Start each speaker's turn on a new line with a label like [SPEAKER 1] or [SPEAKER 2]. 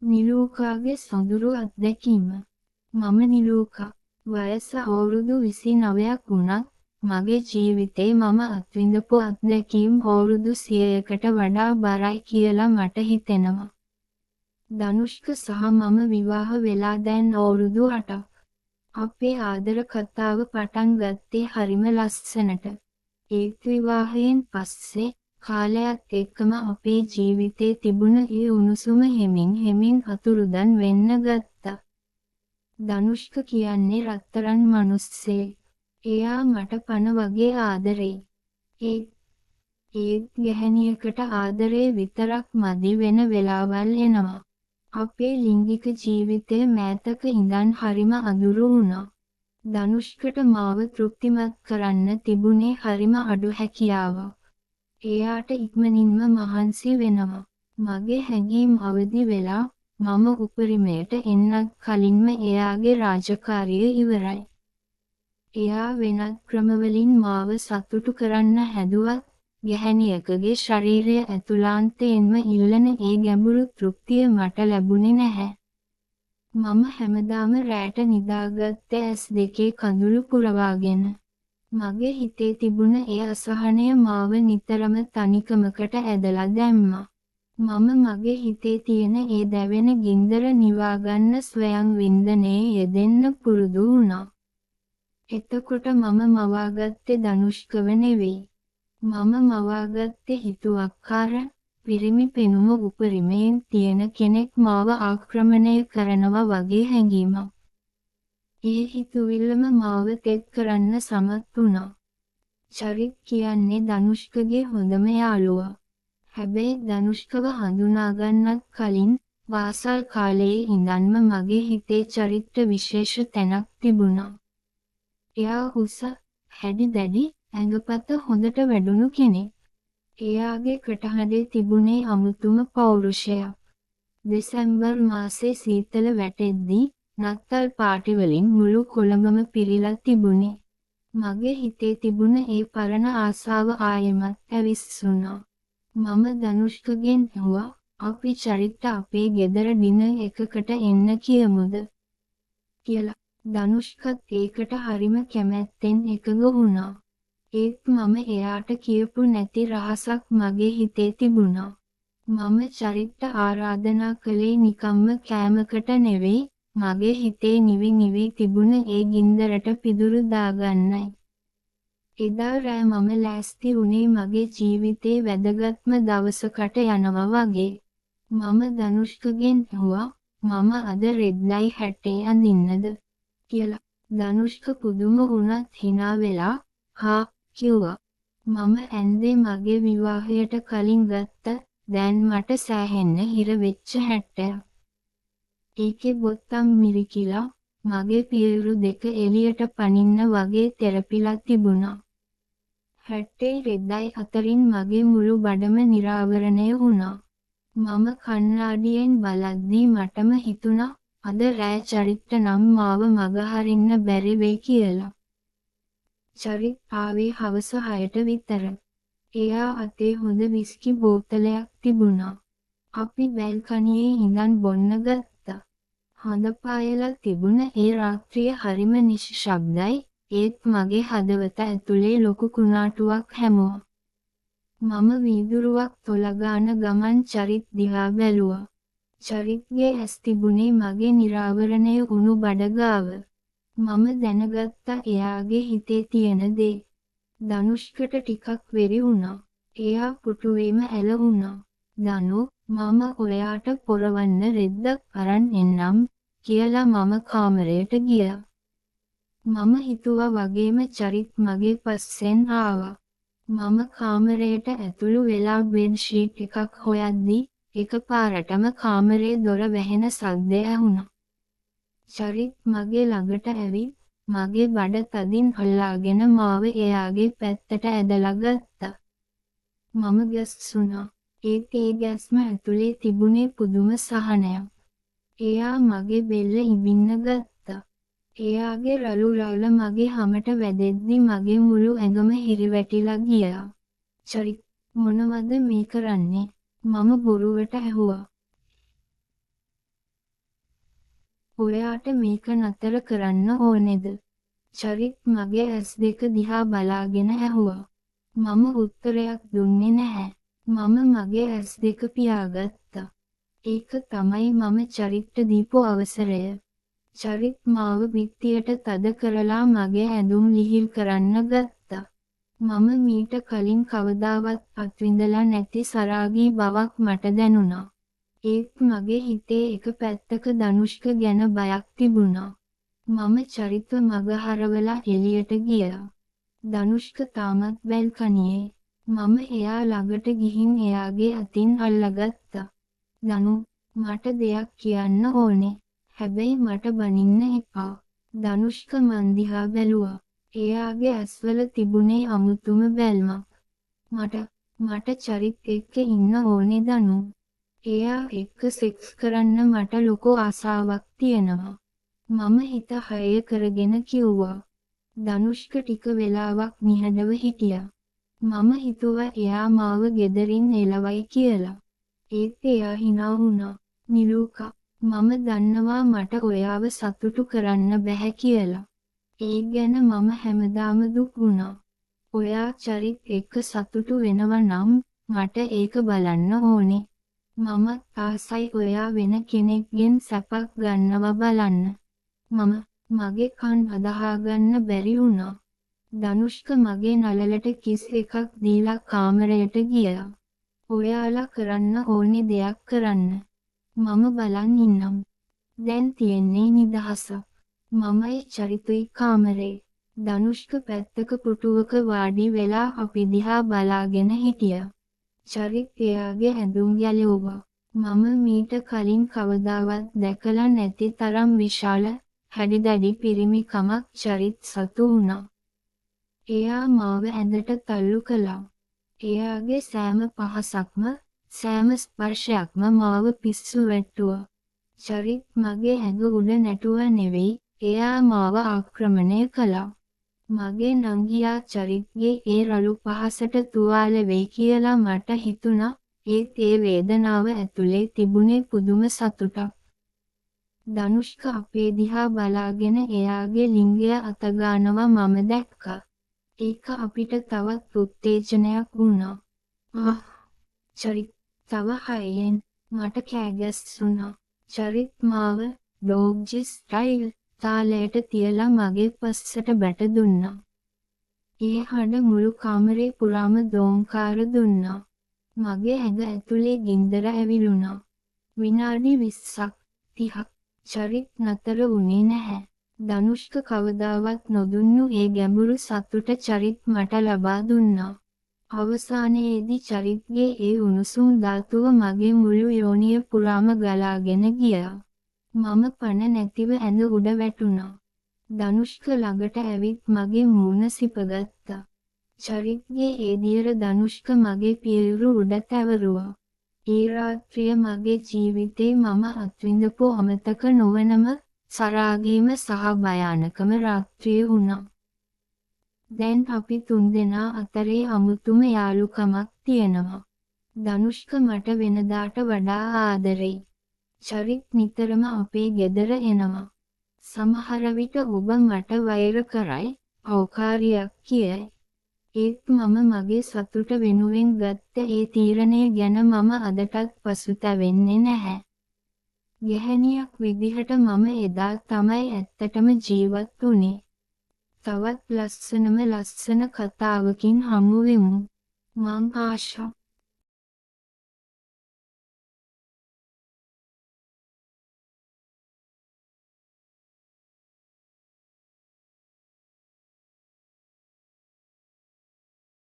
[SPEAKER 1] නිලූකාගේ සොඳුරු අත්දැකීම. මම නිලූකා. වයස අවුරුදු 29ක් වුණත් මගේ ජීවිතේ මම අත්විඳපු අත්දැකීම් අවුරුදු 100කට වඩා බරයි කියලා මට හිතෙනවා. ධනුෂ්ක සහ මම විවාහ වෙලා දැන් අවුරුදු 8ක්. අපේ ආදර කතාව පටන් ගත්තේ හරිම ලස්සනට. ඒත් විවාහයෙන් පස්සේ කාලයත් එක්කම අපේ ජීවිතේ තිබුණ ඒ උණුසුම හෙමින් අතුරුදන් වෙන්න ගත්තා. ධනුෂ්ක කියන්නේ රත්තරන් මිනිස්සෙක්. එයා මට පණ වගේ ආදරෙයි. ඒත් ගැහණියකට ආදරේ විතරක් මදි වෙන වෙලාවල් එනවා. අපේ ලිංගික ජීවිතය මෑතක ඉඳන් හරිම අඳුරු වුණා. ධනුෂ්කට මාව තෘප්තිමත් කරන්න තිබුණේ හරිම අඩු හැකියාවක්. එයාට ඉක්මනින්ම මහන්සි වෙනවා. මගේ හැඟීම් අවදි වෙලා මම උපරිමයට එන්නත් කලින්ම එයාගේ රාජකාරිය ඉවරයි. එයා වෙනත් ක්‍රමවලින් මාව සතුටු කරන්න හැදුවත් ගැහණියකගේ ශරීරය ඇතුළාන්තයෙන්ම ඉල්ලන ඒ ගැඹුරු තෘප්තිය මට ලැබුණේ නැහැ. මම හැමදාම රැට නිදාගත්තේ ඇස් දෙකේ කඳුළු පුරවාගෙන. මගේ හිතේ තිබුණ ඒ අසහනය මාව නිතරම තනිකමකට ඇදලා දැම්මා. මම මගේ හිතේ තියෙන ඒ දැවෙන ගින්දර නිවාගන්න ස්වයං වින්දනයේ යෙදෙන්න පුරුදු වුණා. එතකොට මම මවාගත්තේ ධනුෂ්කව නෙවෙයි. මම මවාගත්තේ හිතුවක්කාර පිරිමි පෙනුම උපරිමයෙන් තියෙන කෙනෙක් මාව ආක්‍රමණය කරනවා වගේ හැඟීමක්. ඒ හිතුවිල්ලම මාව තෙත් කරන්න සමත් වුණා. චරිත් කියන්නේ ධනුෂ්කගේ හොඳම යාළුවා. හැබැයි ධනුෂ්කව හඳුනාගන්නත් කලින් වාසල් කාලයේ ඉඳන්ම මගේ හිතේ චරිත්ට විශේෂ තැනක් තිබුණා. එයා හුස, හැඩි දැඩි, ඇඟපත හොඳට වැඩුණු කෙනෙක්. එයාගේ කටහඬේ තිබුණේ අමුතුම පෞරුෂයක්. දෙසැම්බර් මාසේ සීතල වැටෙද්දී නත්තල් පාටි වලින් මුළු කොළඹම පිරීලා තිබුණේ. මගේ හිතේ තිබුණ ඒ පරණ ආසාව ආයෙමත් ඇවිස්සුණා. මම ධනුෂ්කගෙන් ඇහුවා අපි චරිත අපේ ගෙදර ඩිනර් එකකට එන්න කියමුද කියලා. ධනුෂ්කත් ඒකට හරිම කැමැත්තෙන් එකඟ වුණා. ඒත් මම එයාට කියපු නැති රහසක් මගේ හිතේ තිබුණා. මම චරිත ආරාධනා කළේ නිකම්ම කෑමකට නෙවෙයි, මගේ හිතේ නිවි තිබුණ ඒ ගින්දරට පිදුරු දාගන්නයි. එදා රෑ මම ලෑස්ති වුණේ මගේ ජීවිතේ වැදගත්ම දවසකට යනවා වගේ. මම ධනුෂ්කගෙන් ඇහුවා මම අද රෙද්ලයි හැටේ අඳින්නද කියලා. ධනුෂ්ක පුදුම වුණත් hina වෙලා හා කිව්වා. මම ඇන්දේ මගේ විවාහයට කලින් ගත්ත දැන් මට සෑහෙන්න හිර වෙච්ච හැට්ටයක්. ඒකේ බොත්තම් මිරිකිලා මගේ පියවරු දෙක එළියට පනින්න වගේ තෙරපිලා තිබුණා. හැට්ටේ රෙද්දයි අතරින් මගේ මුළු බඩම නිරාවරණය වුණා. මම කණ්ණාඩියෙන් බලද්දී මටම හිතුණා අද රෑ චරිත නම් මාව මගහරින්න බැරි වෙයි කියලා. චරිත් ආවේ හවස 6ට විතර. එයා අතේ හොඳ විස්කි බෝතලයක් තිබුණා. අපි බැල්කනියේ ඉඳන් බොන්න ගත්තා. හඳ පායලා තිබුණ ඒ රාත්‍රිය හරිම නිශ්ශබ්දයි. ඒත් මගේ හදවත ඇතුලේ ලොකු කුණාටුවක් හැමුවා. මම වීදුරුවක් තොලගාන ගමන් චරිත් දිහා බැලුවා. චරිත්ගේ ඇස් තිබුණේ මගේ නිරාවරණය වුණු බඩ ගාව. මම දැනගත්තා එයාගේ හිතේ තියෙන දේ. ධනුෂ්කට ටිකක් වෙරි වුණා. එයා පුටුවේම ඇල වුණා. "ධනු, මම ඔයාට පොරවන්න රෙද්දක් අරන් එන්නම්" කියලා මම කාමරයට ගියා. මම හිතුවා වගේම චරිත් මගේ පස්සෙන් ආවා. මම කාමරයට ඇතුළු වෙලා බෙඩ් ෂීට් එකක් හොයද්දී එකපාරටම කාමරේ දොර වැහෙන සද්දය ඇහුණා. චරිත් මගේ ළඟට ඇවිත් මගේ බඩ තදින් අල්ලාගෙන මාව එයාගේ පැත්තට ඇදලා ගත්තා. මම ගැස්සුණා. ඒත් ඒ ගැස්ම ඇතුලේ තිබුණේ පුදුම සහනයක්. එයා මගේ බෙල්ල ඉඹින්න ගත්තා. එයාගේ රළු රවුල මගේ හමට වැදෙද්දි මගේ මුළු ඇඟම හිරිවැටිලා ගියා. චරිත් මොනවද මේ කරන්නේ? මම බොරුවට ඇහුවා. ඔයාට මේක නතර කරන්න ඕනේද? චරිත් මගේ ඇස් දෙක දිහා බලාගෙන ඇහුවා. මම උත්තරයක් දුන්නේ නැහැ. මම මගේ ඇස් දෙක පියාගත්තා. ඒක තමයි මම චරිත්ට දීපු අවසරය. චරිත් මාව බිත්තියට තද කරලා මගේ ඇඳුම් ලිහිල් කරන්න ගත්තා. මම මීට කලින් කවදාවත් අත්විඳලා නැති සරාගී බවක් මට දැනුණා. ඒත් මගේ හිතේ එක පැත්තක ධනුෂ්ක ගැන බයක් තිබුණා. මම චරිත්ව මගහරවලා එළියට ගියා. ධනුෂ්ක තාමත් බැල්කනියේ. මම එයා ළඟට ගිහින් එයාගේ අතින් අල්ලගත්තා. "දනු, මට දෙයක් කියන්න ඕනේ. හැබැයි මට බනින්න එපා." ධනුෂ්ක මන් දිහා බැලුවා. එයාගේ ඇස්වල තිබුණේ අමුතුම බැල්මක්. මට චරිත් එක්ක ඉන්න ඕනේ දනු. එයා එක්ක සෙක්ස් කරන්න මට ලොකු ආසාවක් තියෙනවා. මම හිත හය කරගෙන කිව්වා. ධනුෂ්ක ටික වෙලාවක් නිහඬව හිටියා. මම හිතුවා එයා මාව ගෙදරින් එළවයි කියලා. ඒත් එයා hina වුණා. "නිලූකා, මම දන්නවා මට ඔයාව සතුටු කරන්න බැහැ කියලා. ඒ ගැන මම හැමදාම දුක් වුණා. ඔයා චරිත් එක්ක සතුටු වෙනවා නම් මට ඒක බලන්න ඕනේ. මම ආසයි ඔයා වෙන කෙනෙක්ගෙන් සැපක් ගන්නවා බලන්න." මගේ කන් අදහාගන්න බැරි වුණා. ධනුෂ්ක මගේ නළලට කිස් එකක් දීලා කාමරයට ගියා. "ඔයාලා කරන්න ඕනේ දෙයක් කරන්න. මම බලන් ඉන්නම්. දැන් තියෙන්නේ නිදහසක්." මමයි චරිතුයි කාමරේ. ධනුෂ්ක පැත්තක පුටුවක වාඩි වෙලා අපි දිහා බලාගෙන හිටියා. චරිත් එයාගේ ඇඳුම් ගැලවුවා. මම මීට කලින් කවදාවත් දැකලා නැති තරම් විශාල හැඩි පිරිමිකමක් චරිත් සතු වුණා. එයා මාව ඇඳට තල්ලු කළා. එයාගේ සෑම පහසක්ම, සෑම ස්පර්ශයක්ම මාව පිස්සු වැට්ටුවා. චරිත් මගේ ඇඟ උඩ නැටුව නෙවෙයි, එයා මාව ආක්‍රමණය කළා. මගේ නංගියා චරිත්ගේ ඒ රළු පහසට තුවාල වෙයි කියලා මට හිතුණා. ඒත් ඒ වේදනාව ඇතුලේ තිබුණේ පුදුම සතුටක්. ධනුෂ්ක අපේ දිහා බලාගෙන එයාගේ ලිංගය අතගානවා මම දැක්කා. ඒක අපිට තවත් උත්තේජනයක් වුණා. චරිත් තව හයියෙන් මට කෑගැස්සුණා. චරිත් මාව ඩොග්ජි ස්ටයිල් තාලයට තියලා මගේ පස්සට බැට දුන්නා. ඒ හඬ මුළු කාමරේ පුරාම දෝංකාර දුන්නා. මගේ ඇඟ ඇතුලේ ගින්දර ඇවිලුණා. විනාඩි 20ක් 30ක් චරිත් නතර වුණේ නැහැ. ධනුෂ්ක කවදාවත් නොදුන්නු ඒ ගැඹුරු සතුට චරිත් මට ලබා දුන්නා. අවසානයේදී චරිත්ගේ ඒ උණුසුම් ධාතුව මගේ මුළු යෝනිය පුරාම ගලාගෙන ගියා. මම පණ නැතිව ඇඳ උඩ වැටුණා. ධනුෂ්ක ළඟට ඇවිත් මගේ මූණ සිපගත්තා. චරිත්ගේ ඒ දියර ධනුෂ්ක මගේ පියවරු උඩ තැවරුවා. ඒ රාත්‍රිය මගේ ජීවිතේ මම අත්විඳපු අමතක නොවනම සරාගීම සහ භයානකම රාත්‍රිය වුණා. දැන් අපි තුන්දෙනා අතරේ අමුතුම යාළුකමක් තියෙනවා. ධනුෂ්ක මට වෙනදාට වඩා ආදරෙයි. චරිත් නිතරම අපේ ගෙදර එනවා. සමහර විට ඔබ මට වෛර කරයි, අවකාරියක් කියයි. ඒත් මම මගේ සතුට වෙනුවෙන් ගත්ත ඒ තීරණය ගැන මම අදටත් පසුතැවෙන්නේ නැහැ. ගැහැණියක් විදිහට මම එදා තමයි ඇත්තටම ජීවත් වුණේ. තවත් ලස්සන කතාවකින් හමු වෙමු. මං ආශා